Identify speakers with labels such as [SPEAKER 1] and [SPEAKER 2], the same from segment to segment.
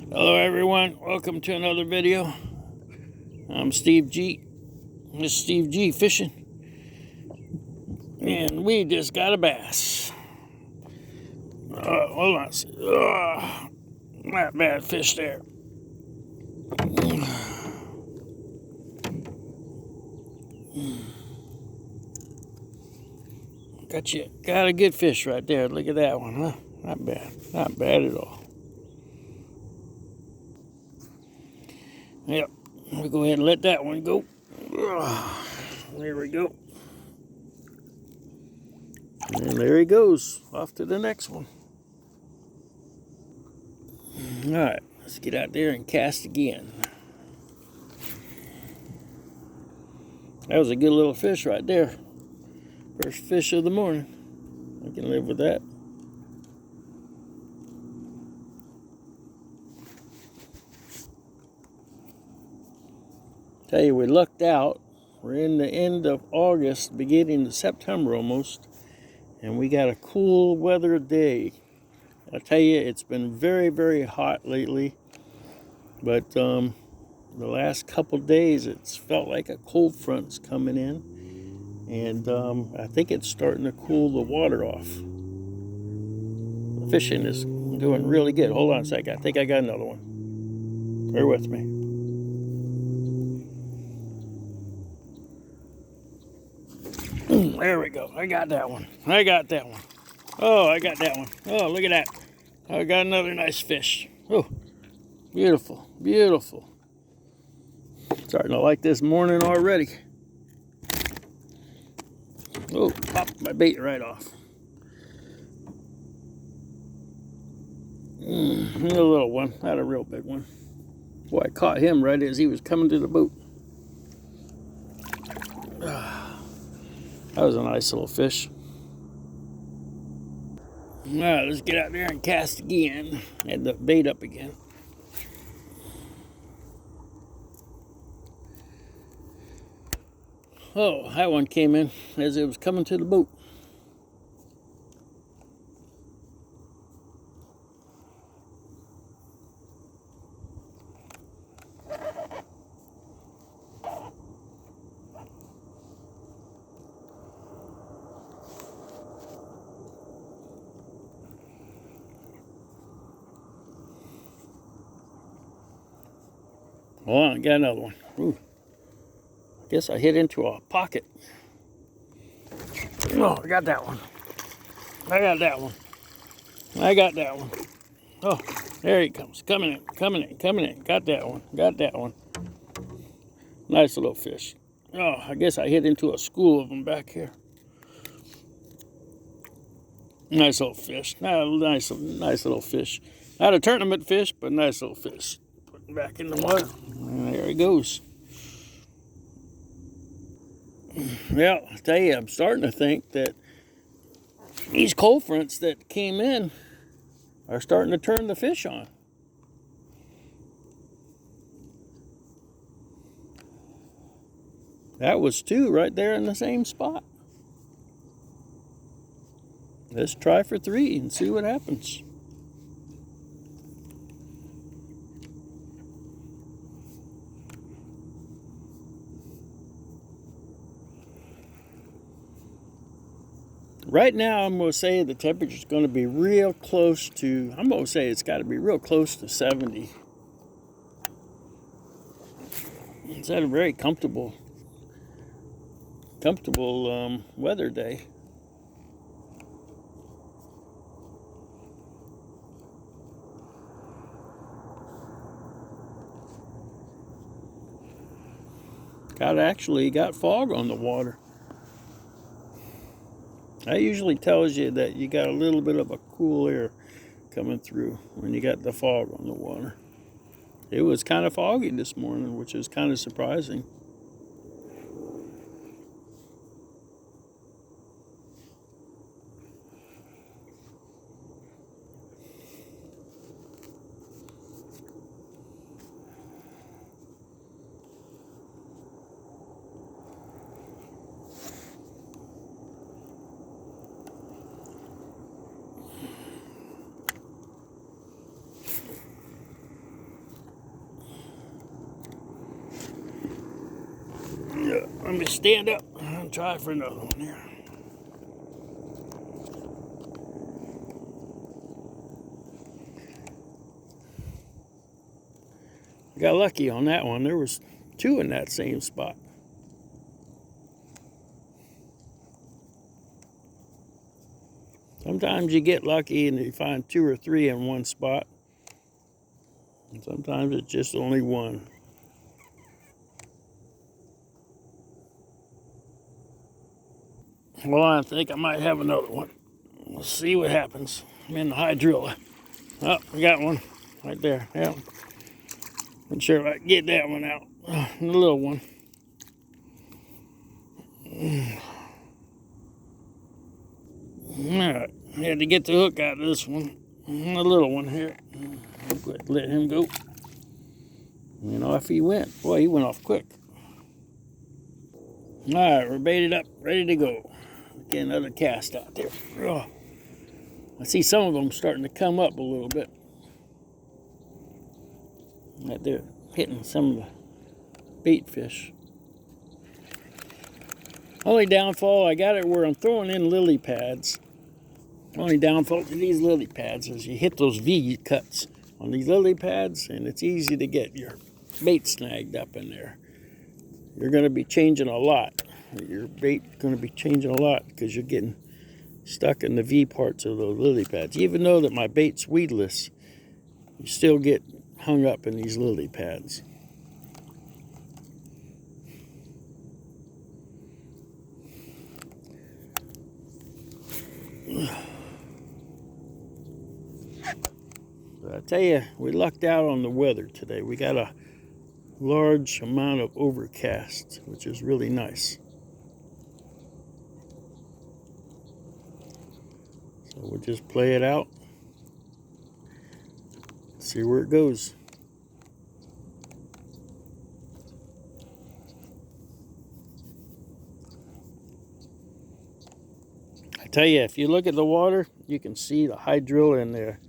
[SPEAKER 1] Hello everyone, welcome to another video. I'm Steve G. This is Steve G fishing. And we just got a bass. Hold on. Not bad fish there. Got a good fish right there. Look at that one, huh? Not bad at all. Yep, we'll go ahead and let that one go. There we go. And there he goes, off to the next one. All right, let's get out there and cast again. That was a good little fish right there. First fish of the morning. I can live with that. Tell you, we lucked out. We're in the end of August, beginning of September almost, and we got a cool weather day. I tell you, it's been very, very hot lately, but the last couple days it's felt like a cold front's coming in, and I think it's starting to cool the water off. The fishing is doing really good. Hold on a second, I think I got another one. Bear with me. There we go. I got that one. Oh, I got that one. Oh, look at that. I got another nice fish. Oh, beautiful, beautiful. Starting to like this morning already. Oh, popped my bait right off. A little one, not a real big one. Boy, I caught him right as he was coming to the boat. That was a nice little fish. All right, let's get out there and cast again. Had the bait up again. Oh, that one came in as it was coming to the boat. Oh, I got another one. Ooh. I guess I hit into a pocket. Oh, I got that one. I got that one. I got that one. Oh, there he comes. Coming in. Got that one. Nice little fish. Oh, I guess I hit into a school of them back here. Nice little fish. Nice little fish. Not a tournament fish, but nice little fish. Put him back in the water. And there he goes. Well, I tell you, I'm starting to think that these cold fronts that came in are starting to turn the fish on. That was two right there in the same spot. Let's try for three and see what happens. Right now, I'm going to say the temperature is going to be real close to, I'm going to say it's got to be real close to 70. It's at a very comfortable weather day. Actually got fog on the water. That usually tells you that you got a little bit of a cool air coming through when you got the fog on the water. It was kind of foggy this morning, which is kind of surprising. Let me stand up and try for another one here. Got lucky on that one. There was 2 in that same spot. Sometimes you get lucky and you find 2 or 3 in one spot. And sometimes it's just only one. Well, I think I might have another one. Let's see what happens. I'm in the hydrilla. Oh, I got one right there. Yeah. Not sure if I can get that one out. The little one. Alright, had to get the hook out of this one. The little one here. Let him go. And off he went. Boy, he went off quick. Alright, we're baited up, ready to go. Get another cast out there. Oh, I see some of them starting to come up a little bit. Right there, hitting some of the bait fish. Only downfall, I got it where I'm throwing in lily pads. Only downfall to these lily pads is you hit those V cuts on these lily pads, and it's easy to get your bait snagged up in there. You're going to be changing a lot. Your bait going to be changing a lot because you're getting stuck in the V parts of those lily pads. Even though that my bait's weedless, you still get hung up in these lily pads. But I tell you, we lucked out on the weather today. We got a large amount of overcast, which is really nice. So we'll just play it out, see where it goes. I tell you, if you look at the water, you can see the hydrilla in there.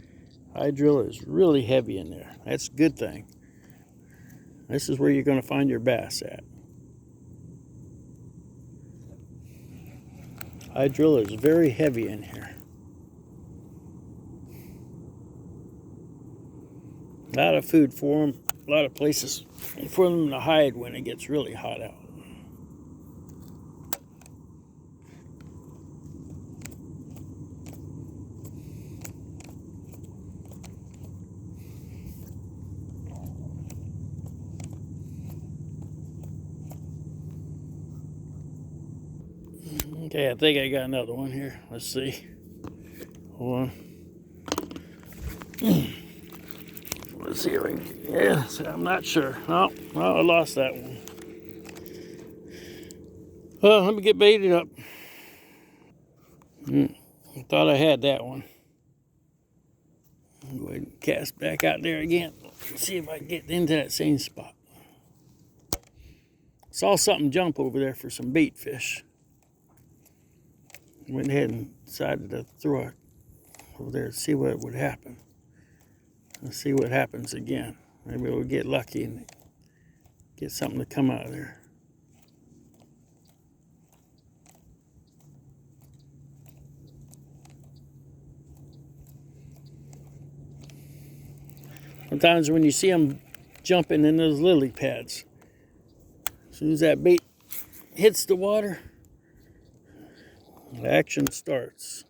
[SPEAKER 1] Hydrilla is really heavy in there. That's a good thing. This is where you're going to find your bass at. Hydrilla is very heavy in here. A lot of food for them. A lot of places for them to hide when it gets really hot out. Okay, I think I got another one here. Let's see. Hold on. Let's see if I can, yeah, I'm not sure. No, I lost that one. Well, let me get baited up. I thought I had that one. I'll go ahead and cast back out there again. See if I can get into that same spot. Saw something jump over there for some bait fish. Went ahead and decided to throw it over there to see what would happen. Let's see what happens again. Maybe we'll get lucky and get something to come out of there. Sometimes when you see them jumping in those lily pads, as soon as that bait hits the water, the action starts.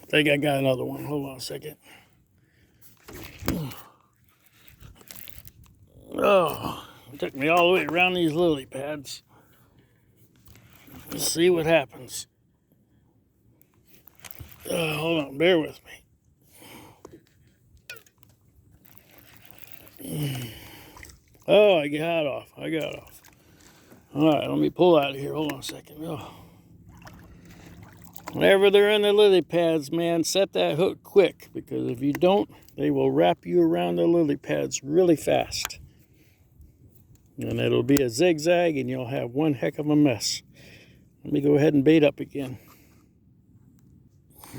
[SPEAKER 1] I think I got another one. Hold on a second. Oh, it took me all the way around these lily pads. Let's see what happens. Hold on, bear with me. Oh, I got off. All right, let me pull out of here. Hold on a second. Oh. Whenever they're in the lily pads, man, set that hook quick, because if you don't, they will wrap you around the lily pads really fast. And it'll be a zigzag and you'll have one heck of a mess. Let me go ahead and bait up again.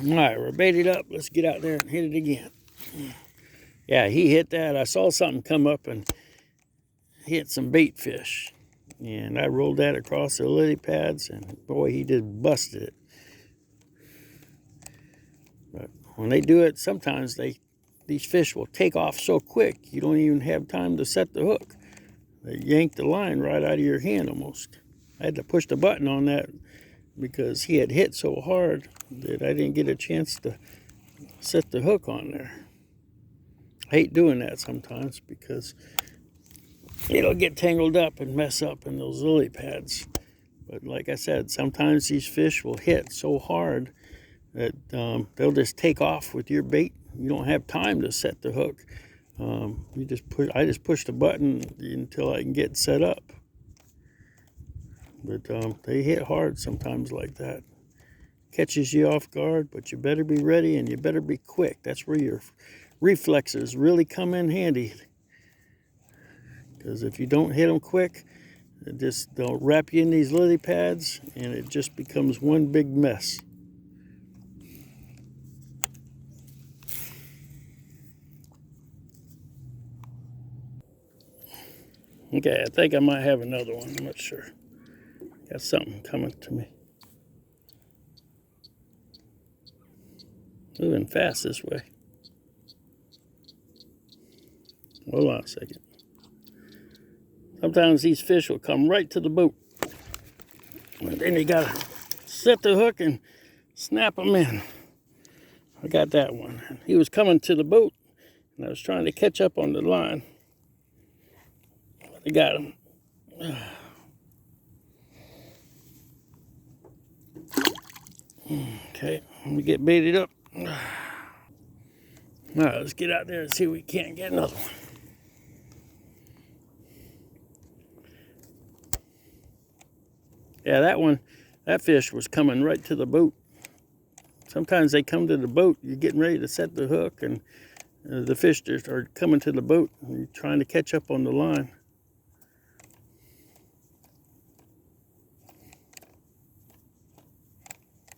[SPEAKER 1] All right, we're baited up. Let's get out there and hit it again. Yeah, he hit that. I saw something come up and hit some bait fish. And I rolled that across the lily pads, and boy, he just busted it. But when they do it, sometimes these fish will take off so quick, you don't even have time to set the hook. They yank the line right out of your hand almost. I had to push the button on that because he had hit so hard that I didn't get a chance to set the hook on there. I hate doing that sometimes because it'll get tangled up and mess up in those lily pads. But like I said, sometimes these fish will hit so hard that they'll just take off with your bait. You don't have time to set the hook. I just push the button until I can get set up. But they hit hard sometimes like that. Catches you off guard, but you better be ready and you better be quick. That's where your reflexes really come in handy. Because if you don't hit them quick, they'll wrap you in these lily pads and it just becomes one big mess. Okay, I think I might have another one. I'm not sure. Got something coming to me. Moving fast this way. Hold on a second. Sometimes these fish will come right to the boat. And then you gotta set the hook and snap them in. I got that one. He was coming to the boat and I was trying to catch up on the line. I got him. Okay, let me get baited up. All right, let's get out there and see if we can't get another one. Yeah, that fish was coming right to the boat. Sometimes they come to the boat, you're getting ready to set the hook, and the fish just are coming to the boat, and you're trying to catch up on the line.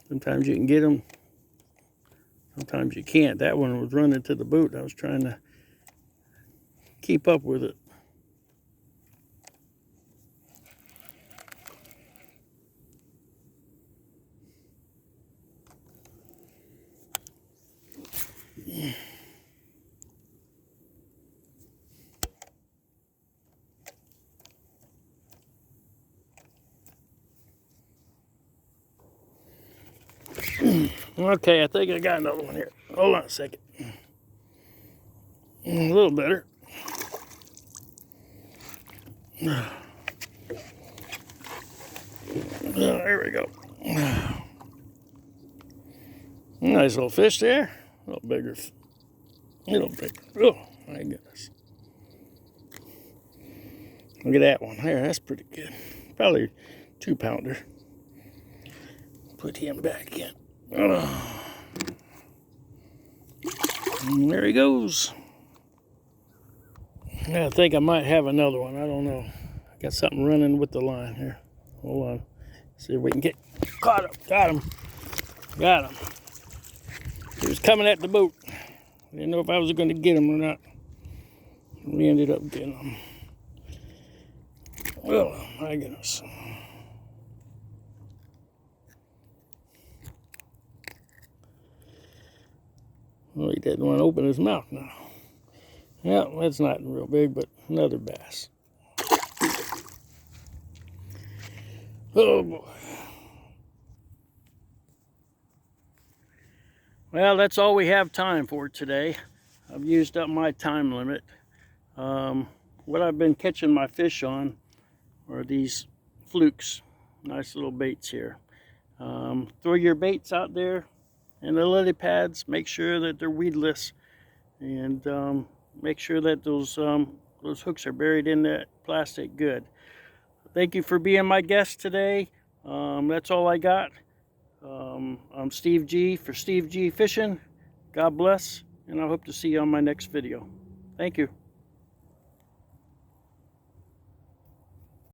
[SPEAKER 1] Sometimes you can get them, sometimes you can't. That one was running to the boat. I was trying to keep up with it. Okay, I think I got another one here. Hold on a second. A little better. There we go. Nice little fish there. A little bigger. Oh, my goodness. Look at that one there. That's pretty good. Probably 2-pounder. Put him back in. Oh. And there he goes. I think I might have another one. I don't know. I got something running with the line here. Hold on. See if we can get caught up. Got him. Got him. He was coming at the boat. I didn't know if I was going to get him or not. We ended up getting him. Oh, my goodness. Well, he didn't want to open his mouth now. Yeah, that's not real big, but another bass. Oh, boy. Well, that's all we have time for today. I've used up my time limit. What I've been catching my fish on are these flukes. Nice little baits here. Throw your baits out there in the lily pads. Make sure that they're weedless, and make sure that those hooks are buried in that plastic good. Thank you for being my guest today. That's all I got. I'm Steve G for Steve G Fishing. God bless, and I hope to see you on my next video. Thank you.